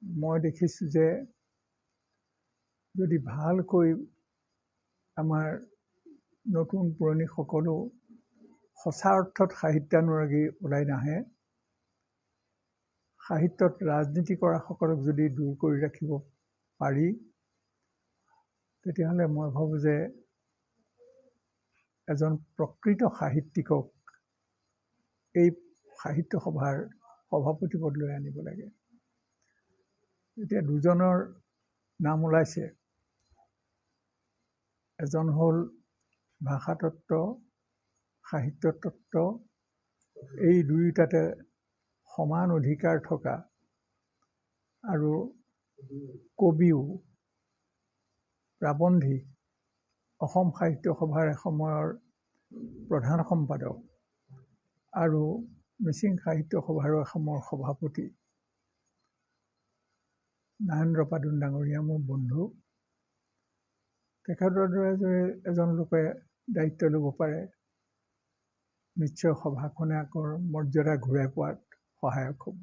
মই দেখিছোঁ যে যদি ভালকৈ আমাৰ নতুন পুৰণি সকলো সঁচা অৰ্থত সাহিত্যানুৰাগী ওলাই নাহে, সাহিত্যত ৰাজনীতি কৰা সকলক যদি দূৰ কৰি ৰাখিব পাৰি, তেতিয়াহ'লে মই ভাবোঁ যে এজন প্ৰকৃত সাহিত্যিকক এই সাহিত্য সভাৰ সভাপতি পদলৈ আনিব লাগে। এতিয়া দুজনৰ নাম ওলাইছে, এজন হ'ল ভাষাতত্ত্ব, সাহিত্যতত্ত্ব, এই দুয়োটাতে সমান অধিকাৰ থকা আৰু কবিও, প্ৰাবন্ধিক, অসম সাহিত্য সভাৰ এসময়ৰ প্ৰধান সম্পাদক আৰু মিচিং সাহিত্য সভাৰো এসময়ৰ সভাপতি নাগেন্দ্ৰ পাদুন ডাঙৰীয়া মোৰ বন্ধু। তেখেতৰ দৰে এজন লোকে দায়িত্ব ল'ব পাৰে, নিশ্চয় সভাখনে আকৌ মৰ্যাদা ঘূৰাই পোৱাত সহায়ক হ'ব।